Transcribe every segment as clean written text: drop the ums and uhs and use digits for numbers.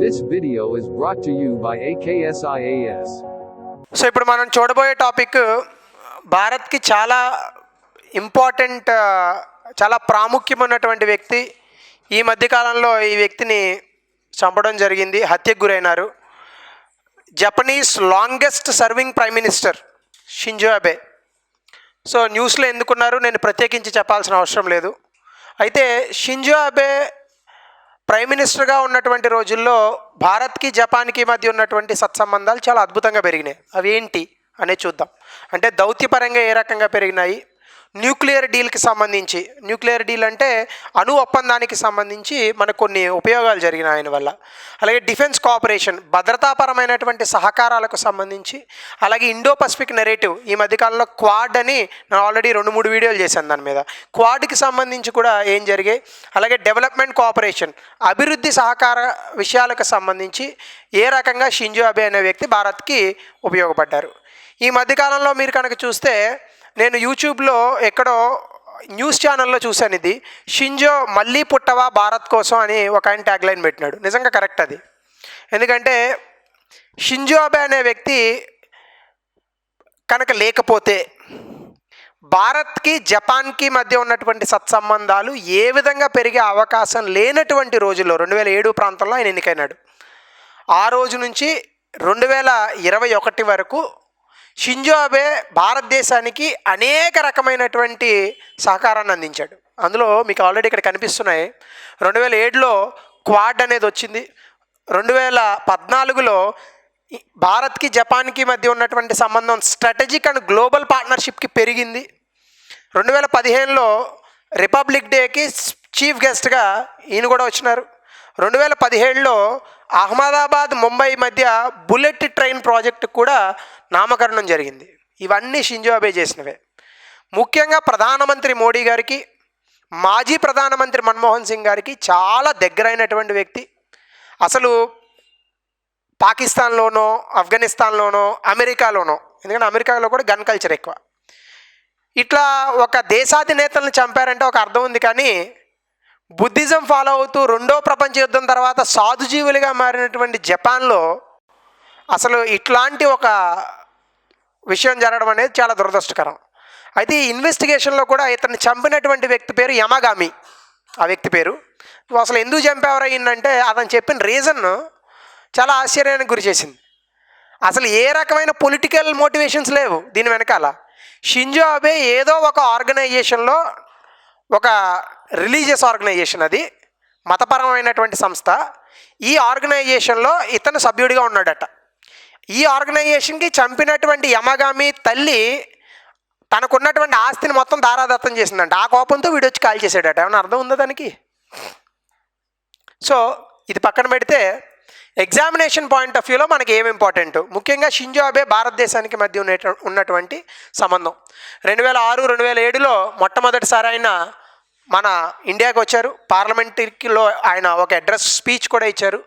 This video is brought to you by AKSIAS. So ఇప్పుడు మనం చూడబోయే టాపిక్ భారత్కి చాలా ఇంపార్టెంట్, చాలా ప్రాముఖ్యమైనటువంటి వ్యక్తి. ఈ మధ్యకాలంలో ఈ వ్యక్తిని చంపడం జరిగింది, హత్యకు గురైనారు. Japanese longest serving prime minister Shinzo Abe. So న్యూస్లో ఎందుకున్నారు నేను ప్రత్యేకించి చెప్పాల్సిన అవసరం లేదు. అయితే షింజో అబే ప్రైమ్ మినిస్టర్గా ఉన్నటువంటి రోజుల్లో భారత్కి జపాన్కి మధ్య ఉన్నటువంటి సత్సంబంధాలు చాలా అద్భుతంగా పెరిగినాయి. అవి ఏంటి అనేది చూద్దాం. అంటే దౌత్యపరంగా ఏ రకంగా పెరిగినాయి, న్యూక్లియర్ డీల్కి సంబంధించి, న్యూక్లియర్ డీల్ అంటే అణు ఒప్పందానికి సంబంధించి మనకు కొన్ని ఉపయోగాలు జరిగినాయి ఆయన వల్ల. అలాగే డిఫెన్స్ కోఆపరేషన్, భద్రతాపరమైనటువంటి సహకారాలకు సంబంధించి, అలాగే ఇండో పసిఫిక్ నెరేటివ్, ఈ మధ్యకాలంలో క్వాడ్ అని నేను ఆల్రెడీ 2-3 వీడియోలు చేశాను దాని మీద. క్వాడ్కి సంబంధించి కూడా ఏం జరిగాయి, అలాగే డెవలప్మెంట్ కోఆపరేషన్, అభివృద్ధి సహకార విషయాలకు సంబంధించి ఏ రకంగా షింజో అబే అనే వ్యక్తి భారత్కి ఉపయోగపడ్డారు. ఈ మధ్యకాలంలో మీరు కనుక చూస్తే, నేను యూట్యూబ్లో ఎక్కడో న్యూస్ ఛానల్లో చూశాను, ఇది షింజో మళ్ళీ పుట్టవా భారత్ కోసం అని ఒక ఆయన ట్యాగ్ లైన్ పెట్టినాడు. నిజంగా కరెక్ట్ అది. ఎందుకంటే షింజో అబే అనే వ్యక్తి కనుక లేకపోతే భారత్కి జపాన్కి మధ్య ఉన్నటువంటి సత్సంబంధాలు ఏ విధంగా పెరిగే అవకాశం లేనటువంటి రోజుల్లో 2007 ప్రాంతంలో ఆయన ఎన్నికైనాడు. ఆ రోజు నుంచి 2021 వరకు షింజో అబే భారతదేశానికి అనేక రకమైనటువంటి సహకారాన్ని అందించాడు. అందులో మీకు ఆల్రెడీ ఇక్కడ కనిపిస్తున్నాయి. 2007లో క్వాడ్ అనేది వచ్చింది. 2014లో భారత్కి జపాన్కి మధ్య ఉన్నటువంటి సంబంధం స్ట్రాటజిక్ అండ్ గ్లోబల్ పార్ట్నర్షిప్కి పెరిగింది. 2015లో రిపబ్లిక్ డేకి చీఫ్ గెస్ట్గా ఈయన కూడా వచ్చినారు. 2017లో అహ్మదాబాద్ ముంబై మధ్య బుల్లెట్ ట్రైన్ ప్రాజెక్టు కూడా నామకరణం జరిగింది. ఇవన్నీ షింజో అబే చేసినవే. ముఖ్యంగా ప్రధానమంత్రి మోడీ గారికి, మాజీ ప్రధానమంత్రి మన్మోహన్ సింగ్ గారికి చాలా దగ్గరైనటువంటి వ్యక్తి. అసలు పాకిస్తాన్లోనో, ఆఫ్ఘనిస్తాన్లోనో, అమెరికాలోనో, ఎందుకంటే అమెరికాలో కూడా గన్ కల్చర్ ఎక్కువ. ఇట్లా ఒక దేశాధినేతలను చంపారంటే ఒక అర్థం ఉంది. కానీ బుద్ధిజం ఫాలో అవుతూ 2వ ప్రపంచ యుద్ధం తర్వాత సాధుజీవులుగా మారినటువంటి జపాన్లో అసలు ఇట్లాంటి ఒక విషయం జరగడం అనేది చాలా దురదృష్టకరం. అయితే ఈ ఇన్వెస్టిగేషన్లో కూడా ఇతన్ని చంపినటువంటి వ్యక్తి పేరు యమగామి. ఆ వ్యక్తి పేరు, నువ్వు అసలు ఎందుకు చంపేవరయ్యిందంటే అతను చెప్పిన రీజన్ చాలా ఆశ్చర్యానికి గురి చేసింది. అసలు ఏ రకమైన పొలిటికల్ మోటివేషన్స్ లేవు దీని వెనకాల. షింజో అబే ఏదో ఒక ఆర్గనైజేషన్లో, ఒక రిలీజియస్ ఆర్గనైజేషన్, అది మతపరమైనటువంటి సంస్థ, ఈ ఆర్గనైజేషన్లో ఇతను సభ్యుడిగా ఉన్నాడట. ఈ ఆర్గనైజేషన్కి చంపినటువంటి యమగామి తల్లి తనకున్నటువంటి ఆస్తిని మొత్తం దారాదత్తం చేసిందంట. ఆ కోపంతో వీడు వచ్చి కాల్ చేసాడట. ఏమన్నా అర్థం ఉందా దానికి? సో ఇది పక్కన పెడితే ఎగ్జామినేషన్ పాయింట్ ఆఫ్ వ్యూలో మనకి ఏమి ఇంపార్టెంట్, ముఖ్యంగా షింజో అబే భారతదేశానికి మధ్య ఉన్నటువంటి సంబంధం. 2006, 2007లో మొట్టమొదటిసారి ఆయన మన ఇండియాకి వచ్చారు. పార్లమెంటరీలో ఆయన ఒక అడ్రస్ స్పీచ్ కూడా ఇచ్చారు.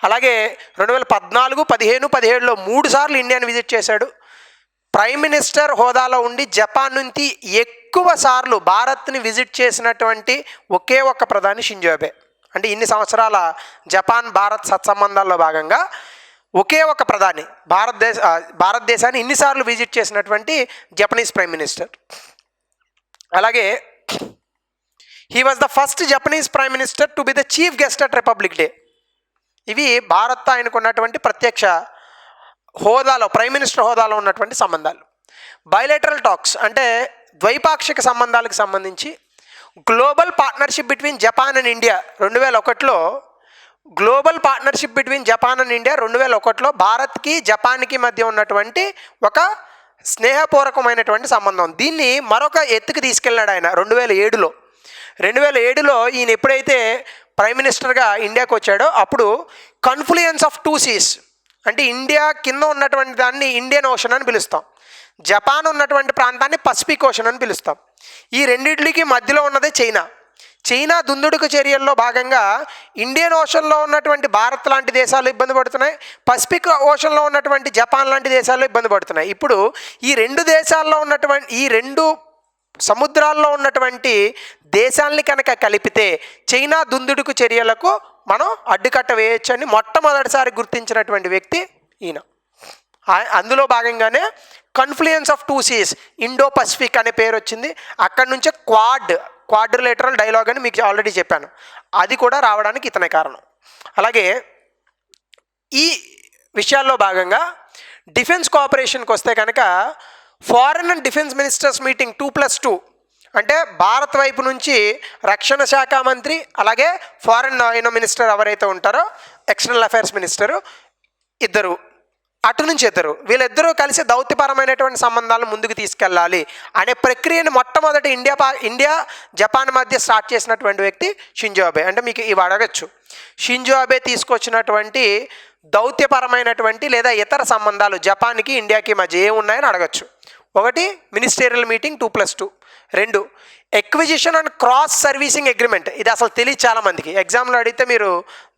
అలాగే 2014, 15, 17లో 3 సార్లు ఇండియాని విజిట్ చేశాడు. ప్రైమ్ మినిస్టర్ హోదాలో ఉండి జపాన్ నుంచి ఎక్కువ సార్లు భారత్ని విజిట్ చేసినటువంటి ఒకే ఒక్క ప్రధాని షింజో అబే. అంటే ఇన్ని సంవత్సరాల జపాన్ భారత్ సత్సంబంధాల్లో భాగంగా ఒకే ఒక ప్రధాని భారతదేశాన్ని ఇన్నిసార్లు విజిట్ చేసినటువంటి జపనీస్ ప్రైమ్ మినిస్టర్. అలాగే he was the first Japanese prime minister to be the chief guest at republic day. ఇవి భారత్ ఆయనకు ఉన్నటువంటి ప్రత్యక్ష హోదాలో, ప్రైమ్ మినిస్టర్ హోదాలో ఉన్నటువంటి సంబంధాలు. బైలేటరల్ టాక్స్ అంటే ద్వైపాక్షిక సంబంధాలకు సంబంధించి global partnership between Japan and India 2001లో, global partnership between Japan and India 2001లో భారత్కి జపాన్కి మధ్య ఉన్నటువంటి ఒక స్నేహపూర్వకమైనటువంటి సంబంధం. దీన్ని మరొక ఎత్తుకు తీసుకెళ్ళాడు ఆయన 2007లో. 2007లో ఈయన ఎప్పుడైతే ప్రైమ్ మినిస్టర్గా ఇండియాకి వచ్చాడో అప్పుడు కన్ఫ్లుయెన్స్ ఆఫ్ 2 సీస్, అంటే ఇండియా కింద ఉన్నటువంటి దాన్ని ఇండియన్ ఓషన్ అని పిలుస్తాం, జపాన్ ఉన్నటువంటి ప్రాంతాన్ని పసిఫిక్ ఓషన్ అని పిలుస్తాం. ఈ రెండింటికి మధ్యలో ఉన్నదే చైనా. చైనా దుందుడుకు చర్యల్లో భాగంగా ఇండియన్ ఓషన్లో ఉన్నటువంటి భారత్ లాంటి దేశాలు ఇబ్బంది పడుతున్నాయి, పసిఫిక్ ఓషన్లో ఉన్నటువంటి జపాన్ లాంటి దేశాలు ఇబ్బంది పడుతున్నాయి. ఇప్పుడు ఈ రెండు దేశాల్లో ఉన్నటువంటి, ఈ రెండు సముద్రాల్లో ఉన్నటువంటి దేశాలని కనుక కలిపితే చైనా దుందుడుకు చర్యలకు మనం అడ్డుకట్ట వేయొచ్చని మొట్టమొదటిసారి గుర్తించినటువంటి వ్యక్తి ఈయన. అందులో భాగంగానే confluence of two seas, Indo Pacific అనే పేరు వచ్చింది. అక్కడి నుంచే క్వాడ్రిలేటరల్ డైలాగ్ అని మీకు ఆల్రెడీ చెప్పాను, అది కూడా రావడానికి ఇతనే కారణం. అలాగే ఈ విషయాల్లో భాగంగా డిఫెన్స్ కోఆపరేషన్కి వస్తే కనుక foreign and defence ministers meeting 2+2 అంటే భారత్ వైపు నుంచి రక్షణ శాఖ మంత్రి, అలాగే ఫారెన్ మినిస్టర్ ఎవరైతే ఉంటారో ఎక్స్టర్నల్ అఫైర్స్ మినిస్టరు ఇద్దరు, అటు నుంచి ఇద్దరు, వీళ్ళిద్దరూ కలిసి దౌత్యపరమైనటువంటి సంబంధాలను ముందుకు తీసుకెళ్ళాలి అనే ప్రక్రియను మొట్టమొదటి ఇండియా జపాన్ మధ్య స్టార్ట్ చేసినటువంటి వ్యక్తి షింజో అబే. అంటే మీకు ఇవి అడగచ్చు, షింజో అబే తీసుకొచ్చినటువంటి దౌత్యపరమైనటువంటి లేదా ఇతర సంబంధాలు జపాన్కి ఇండియాకి మధ్య ఏమున్నాయని అడగచ్చు. ఒకటి ministerial meeting 2+2, 2 acquisition and cross servicing agreement. ఇది అసలు తెలియదు చాలామందికి, ఎగ్జామ్లో అడిగితే మీరు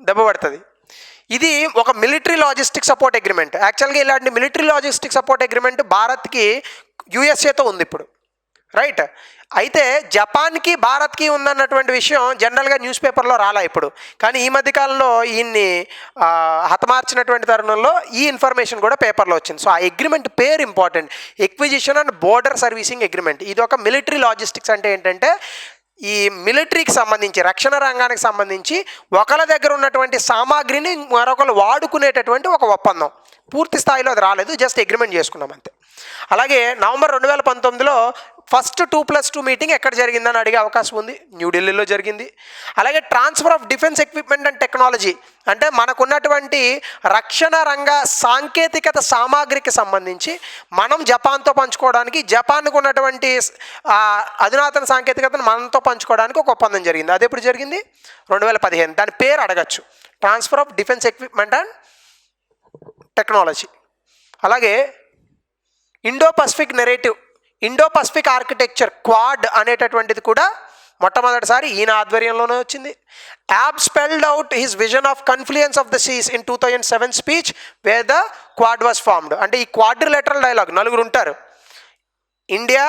దెబ్బ పడుతుంది. ఇది ఒక మిలిటరీ లాజిస్టిక్ సపోర్ట్ అగ్రిమెంట్. యాక్చువల్గా ఇలాంటి మిలిటరీ లాజిస్టిక్ సపోర్ట్ అగ్రిమెంట్ భారత్కి యుఎస్ఏతో ఉంది ఇప్పుడు, రైట్. అయితే జపాన్కి భారత్కి ఉందన్నటువంటి విషయం జనరల్గా న్యూస్ పేపర్లో రాలా ఇప్పుడు, కానీ ఈ మధ్యకాలంలో ఈయన్ని హతమార్చినటువంటి తరుణంలో ఈ ఇన్ఫర్మేషన్ కూడా పేపర్లో వచ్చింది. సో ఆ అగ్రిమెంట్ పేరు important, acquisition and border servicing agreement. ఇది ఒక మిలిటరీ లాజిస్టిక్స్ అంటే ఏంటంటే ఈ మిలిటరీకి సంబంధించి, రక్షణ రంగానికి సంబంధించి ఒకళ్ళ దగ్గర ఉన్నటువంటి సామాగ్రిని మరొకరు వాడుకునేటటువంటి ఒక ఒప్పందం. పూర్తి స్థాయిలో అది రాలేదు, జస్ట్ అగ్రిమెంట్ చేసుకున్నాం అంతే. అలాగే నవంబర్ 2019లో ఫస్ట్ 2+2 మీటింగ్ ఎక్కడ జరిగిందని అడిగే అవకాశం ఉంది, న్యూఢిల్లీలో జరిగింది. అలాగే transfer of defence equipment and technology అంటే మనకున్నటువంటి రక్షణ రంగ సాంకేతికత సామాగ్రికి సంబంధించి మనం జపాన్తో పంచుకోవడానికి, జపాన్కు ఉన్నటువంటి అధునాతన సాంకేతికతను మనతో పంచుకోవడానికి ఒక ఒప్పందం జరిగింది. అది ఎప్పుడు జరిగింది? 2015. దాని పేరు అడగచ్చు, transfer of defence equipment and technology. అలాగే Indo Pacific narrative, Indo Pacific architecture, quad అనేటటువంటిది కూడా మొట్టమొదటిసారి ఈయన ఆధ్వర్యంలోనే వచ్చింది. Abe spelled out his vision of confluence of the seas in 2007 speech where the quad was formed. అంటే ఈ క్వాడ్రిలేటరల్ డైలాగ్, నలుగురు ఉంటారు, India,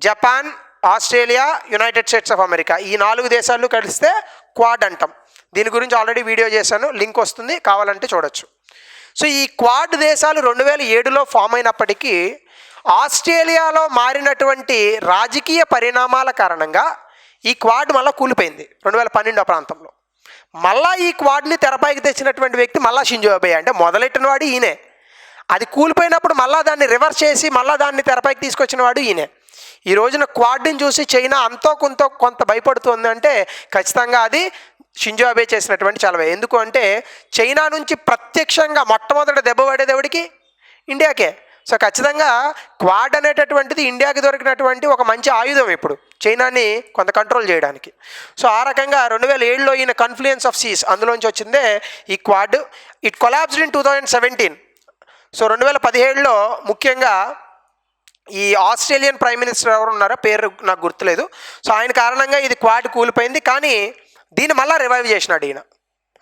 Japan, Australia, United States of America, ఈ 4 దేశాలు కలిస్తే క్వాడ్ అంటాం. దీని గురించి ఆల్రెడీ వీడియో చేశాను, లింక్ వస్తుంది, కావాలంటే చూడొచ్చు. సో ఈ క్వాడ్ దేశాలు 2007లో ఫామ్ అయినప్పటికీ ఆస్ట్రేలియాలో మారినటువంటి రాజకీయ పరిణామాల కారణంగా ఈ క్వాడ్ మళ్ళీ కూలిపోయింది 2012 ప్రాంతంలో. మళ్ళా ఈ క్వాడ్ని తెరపైకి తెచ్చినటువంటి వ్యక్తి మళ్ళా షింజో అబే. అంటే మొదలెట్టిన వాడు ఈయనే. అది కూలిపోయినప్పుడు మళ్ళా దాన్ని రివర్స్ చేసి మళ్ళీ దాన్ని తెరపైకి తీసుకొచ్చిన వాడు ఈయనే. ఈ రోజున క్వాడ్ని చూసి చైనా అంతో కొంత భయపడుతుంది అంటే ఖచ్చితంగా అది షింజో అబే చేసినటువంటి చలవే. ఎందుకు అంటే చైనా నుంచి ప్రత్యక్షంగా మొట్టమొదటి దెబ్బ పడేది ఎవడికి? ఇండియాకే. సో ఖచ్చితంగా క్వాడ్ అనేటటువంటిది ఇండియాకి దొరికినటువంటి ఒక మంచి ఆయుధం ఇప్పుడు చైనాని కొంత కంట్రోల్ చేయడానికి. సో ఆ రకంగా 2007లో ఈయన కన్ఫ్లుయెన్స్ ఆఫ్ సీస్ అందులోంచి వచ్చిందే ఈ quad. It collapsed in 2017. So 2017లో ముఖ్యంగా ఈ ఆస్ట్రేలియన్ ప్రైమ్ మినిస్టర్ ఎవరు ఉన్నారో పేరు నాకు గుర్తులేదు. సో ఆయన కారణంగా ఇది క్వాడ్ కూలిపోయింది, కానీ దీన్ని మళ్ళీ రివైవ్ చేసినాడు ఈయన,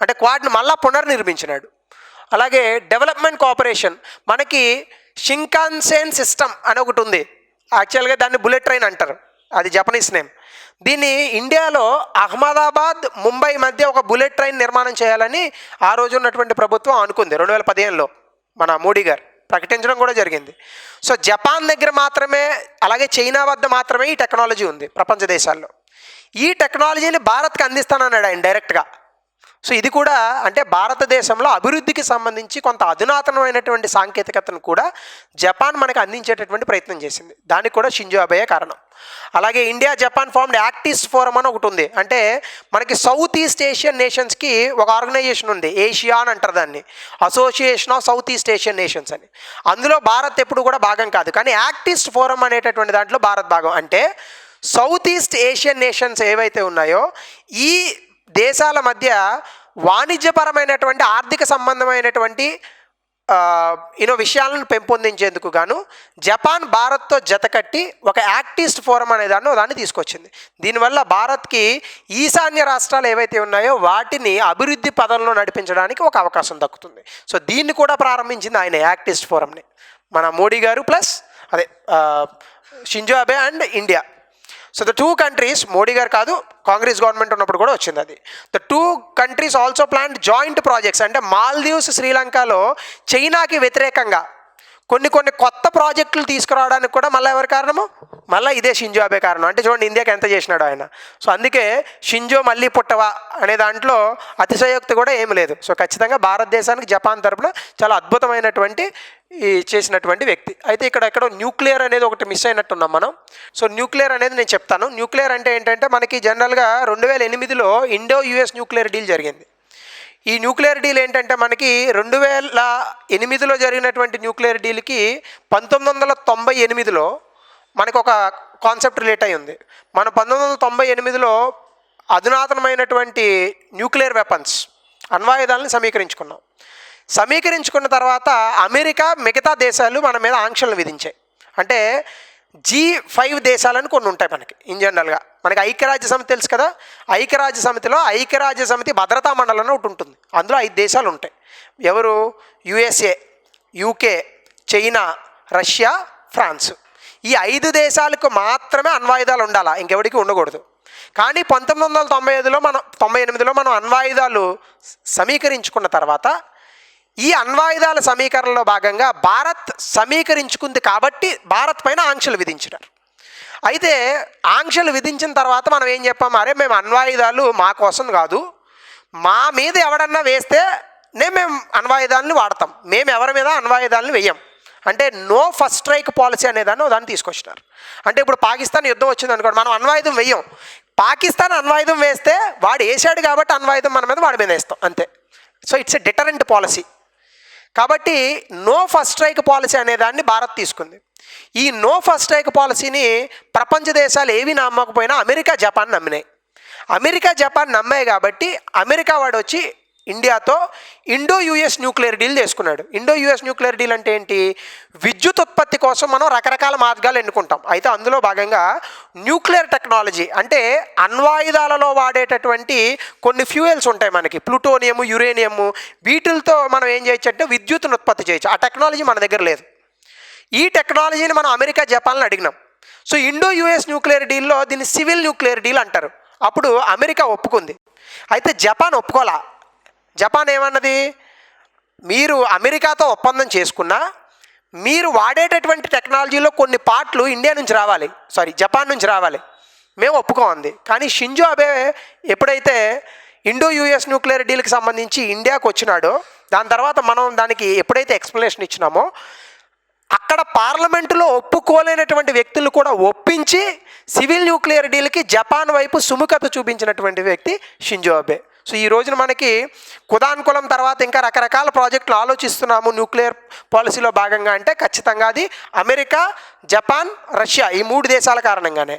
అంటే క్వాడ్ని మళ్ళీ పునర్నిర్మించినాడు. అలాగే డెవలప్మెంట్ కోఆపరేషన్, మనకి షింకాన్సేన్ సిస్టమ్ అని ఒకటి ఉంది. యాక్చువల్గా దాన్ని బుల్లెట్ ట్రైన్ అంటారు, అది జపనీస్ నేమ్. దీన్ని ఇండియాలో అహ్మదాబాద్, ముంబై మధ్య ఒక బుల్లెట్ ట్రైన్ నిర్మాణం చేయాలని ఆ రోజు ఉన్నటువంటి ప్రభుత్వం అనుకుంది. 2015లో మన మోడీ గారు ప్రకటించడం కూడా జరిగింది. సో జపాన్ దగ్గర మాత్రమే, అలాగే చైనా వద్ద మాత్రమే ఈ టెక్నాలజీ ఉంది ప్రపంచ దేశాల్లో. ఈ టెక్నాలజీని భారత్కి అందిస్తానన్నాడు ఆయన డైరెక్ట్గా. సో ఇది కూడా అంటే భారతదేశంలో అభివృద్ధికి సంబంధించి కొంత అధునాతనమైనటువంటి సాంకేతికతను కూడా జపాన్ మనకు అందించేటటువంటి ప్రయత్నం చేసింది. దానికి కూడా షింజో అబేయే కారణం. అలాగే India Japan formed act east forum అని ఒకటి ఉంది. అంటే మనకి సౌత్ ఈస్ట్ ఏషియన్ నేషన్స్కి ఒక ఆర్గనైజేషన్ ఉంది, ఏషియా అని అంటారు దాన్ని, association of south east Asian nations అని. అందులో భారత్ ఎప్పుడు కూడా భాగం కాదు, కానీ యాక్ట్ ఈస్ట్ ఫోరం అనేటటువంటి దాంట్లో భారత్ భాగం. అంటే సౌత్ ఈస్ట్ ఏషియన్ నేషన్స్ ఏవైతే ఉన్నాయో ఈ దేశాల మధ్య వాణిజ్యపరమైనటువంటి ఆర్థిక సంబంధమైనటువంటి విషయాలను పెంపొందించేందుకు గాను జపాన్ భారత్తో జతకట్టి ఒక యాక్ట్ ఈస్ట్ ఫోరం అనే దాన్ని తీసుకొచ్చింది. దీనివల్ల భారత్కి ఈశాన్య రాష్ట్రాలు ఏవైతే ఉన్నాయో వాటిని అభివృద్ధి పదంలో నడిపించడానికి ఒక అవకాశం దక్కుతుంది. సో దీన్ని కూడా ప్రారంభించింది ఆయన, యాక్ట్ ఈస్ట్ ఫోరంని, మన మోడీ గారు plus Shinzo Abe and India. So the 2 countries, Modi గారు కాదు, కాంగ్రెస్ గవర్నమెంట్ ఉన్నప్పుడు కూడా వచ్చింది అది. The 2 countries also plan joint projects. అంటే మాల్దీవ్స్, శ్రీలంకలో చైనాకి వ్యతిరేకంగా కొన్ని కొత్త ప్రాజెక్టులు తీసుకురావడానికి కూడా మళ్ళీ ఎవరి కారణము? మళ్ళీ ఇదే షింజో అబే కారణం. అంటే చూడండి ఇండియాకి ఎంత చేసినాడు ఆయన. సో అందుకే షింజో మళ్ళీ పుట్టవా అనే దాంట్లో అతిశయోక్తి కూడా ఏమి లేదు. సో ఖచ్చితంగా భారతదేశానికి జపాన్ తరపున చాలా అద్భుతమైనటువంటి చేసినటువంటి వ్యక్తి. అయితే ఇక్కడ ఎక్కడో న్యూక్లియర్ అనేది ఒకటి మిస్ అయినట్టున్నాం మనం. సో న్యూక్లియర్ అనేది నేను చెప్తాను. న్యూక్లియర్ అంటే ఏంటంటే మనకి జనరల్గా 2008లో ఇండో యుఎస్ న్యూక్లియర్ డీల్ జరిగింది. ఈ న్యూక్లియర్ డీల్ ఏంటంటే మనకి 2008లో జరిగినటువంటి న్యూక్లియర్ డీల్కి 1998లో మనకు ఒక కాన్సెప్ట్ రిలేట్ అయి ఉంది. మనం 1998లో అధునాతనమైనటువంటి న్యూక్లియర్ వెపన్స్, అణ్వాయుధాలను సమీకరించుకున్న తర్వాత అమెరికా, మిగతా దేశాలు మన మీద ఆంక్షలు విధించాయి. అంటే G5 దేశాలని కొన్ని ఉంటాయి మనకి. ఇన్ జనరల్గా మనకి ఐక్యరాజ్య సమితి తెలుసు కదా, ఐక్యరాజ్య సమితిలో ఐక్యరాజ్య సమితి భద్రతా మండలి అని ఒకటి ఉంటుంది. అందులో 5 దేశాలు ఉంటాయి. ఎవరు? USA, UK, China, Russia, France. ఈ 5 దేశాలకు మాత్రమే అణ్వాయుధాలు ఉండాలా, ఇంకెవరికి ఉండకూడదు. కానీ 1998లో మనం అణ్వాయుధాలు సమీకరించుకున్న తర్వాత ఈ అణ్వాయుధాల సమీకరణలో భాగంగా భారత్ సమీకరించుకుంది కాబట్టి భారత్ పైన ఆంక్షలు విధించినారు. అయితే ఆంక్షలు విధించిన తర్వాత మనం ఏం చెప్పాము? అరే మేము అణ్వాయుధాలు మా కోసం కాదు, మా మీద ఎవడన్నా వేస్తే మేము అణ్వాయుధాలను వాడతాం, మేము ఎవరి మీద అణ్వాయుధాలను వేయం. అంటే నో ఫస్ట్ స్ట్రైక్ పాలసీ దాన్ని తీసుకొచ్చినారు. అంటే ఇప్పుడు పాకిస్తాన్ యుద్ధం వచ్చింది అనుకోండి, మనం అణ్వాయుధం వేయం. పాకిస్తాన్ అణ్వాయుధం వేస్తే వాడు వేసాడు కాబట్టి అణ్వాయుధం మన మీద వాడి మీద వేస్తాం అంతే. So it's a deterrent policy. కాబట్టి నో ఫస్ట్ స్ట్రైక్ పాలసీ అనేదాన్ని భారత్ తీసుకుంది. ఈ నో ఫస్ట్ స్ట్రైక్ పాలసీని ప్రపంచ దేశాలు ఏవి నమ్మకపోయినా అమెరికా, జపాన్ నమ్మినాయి. అమెరికా, జపాన్ నమ్మాయి కాబట్టి అమెరికా వాడు వచ్చి ఇండియాతో ఇండో యుఎస్ న్యూక్లియర్ డీల్ చేసుకున్నాడు. ఇండో యుఎస్ న్యూక్లియర్ డీల్ అంటే ఏంటి? విద్యుత్ ఉత్పత్తి కోసం మనం రకరకాల మార్గాలు ఎన్నుకుంటాం. అయితే అందులో భాగంగా న్యూక్లియర్ టెక్నాలజీ అంటే అణ్వాయుధాలలో వాడేటటువంటి కొన్ని ఫ్యూయల్స్ ఉంటాయి మనకి, ప్లూటోనియము, యురేనియము. వీటితో మనం ఏం చేయొచ్చు అంటే విద్యుత్తును ఉత్పత్తి చేయొచ్చు. ఆ టెక్నాలజీ మన దగ్గర లేదు. ఈ టెక్నాలజీని మనం అమెరికా, జపాన్లో అడిగినాం. సో ఇండో యుఎస్ న్యూక్లియర్ డీల్లో దీన్ని సివిల్ న్యూక్లియర్ డీల్ అంటారు. అప్పుడు అమెరికా ఒప్పుకుంది. అయితే జపాన్ ఒప్పుకోలా. జపాన్ ఏమన్నది? మీరు అమెరికాతో ఒప్పందం చేసుకున్నా మీరు వాడేటటువంటి టెక్నాలజీలో కొన్ని పార్ట్లు ఇండియా నుంచి రావాలి, జపాన్ నుంచి రావాలి, మేము ఒప్పుకోంది. కానీ షింజో అబే ఎప్పుడైతే ఇండో యుఎస్ న్యూక్లియర్ డీల్కి సంబంధించి ఇండియాకు వచ్చినాడో దాని తర్వాత మనం దానికి ఎప్పుడైతే ఎక్స్ప్లెనేషన్ ఇచ్చినామో అక్కడ పార్లమెంటులో ఒప్పుకోలేనటువంటి వ్యక్తులు కూడా ఒప్పించి సివిల్ న్యూక్లియర్ డీల్కి జపాన్ వైపు సుముఖత చూపించినటువంటి వ్యక్తి షింజో అబే. సో ఈ రోజున మనకి కుదాన్కులం తర్వాత ఇంకా రకరకాల ప్రాజెక్టులు ఆలోచిస్తున్నాము న్యూక్లియర్ పాలసీలో భాగంగా. అంటే ఖచ్చితంగా అది అమెరికా, జపాన్, రష్యా ఈ 3 దేశాల కారణంగానే.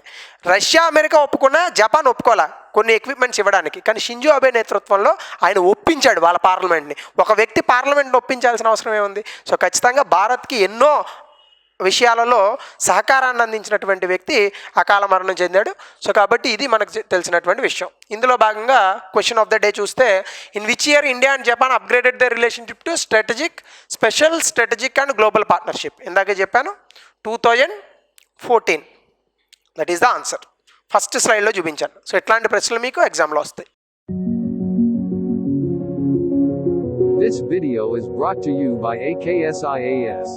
రష్యా, అమెరికా ఒప్పుకున్నా జపాన్ ఒప్పుకోలే కొన్ని ఎక్విప్మెంట్స్ ఇవ్వడానికి. కానీ షింజో అబే నేతృత్వంలో ఆయన ఒప్పించాడు వాళ్ళ పార్లమెంట్ని. ఒక వ్యక్తి పార్లమెంట్ని ఒప్పించాల్సిన అవసరం ఏముంది? సో ఖచ్చితంగా భారత్కి ఎన్నో విషయాలలో సహకారాన్ని అందించినటువంటి వ్యక్తి అకాల మరణం చెందాడు. సో కాబట్టి ఇది మనకు తెలిసినటువంటి విషయం. ఇందులో భాగంగా క్వశ్చన్ ఆఫ్ ద డే చూస్తే, in which year India and Japan upgraded the relationship to special strategic and global partnership? ఇందాకే చెప్పాను 2014. That is the answer. First స్లైడ్లో చూపించాను. సో ఇట్లాంటి ప్రశ్నలు మీకు ఎగ్జామ్లో వస్తాయి. This video is brought to you by AKSIAS.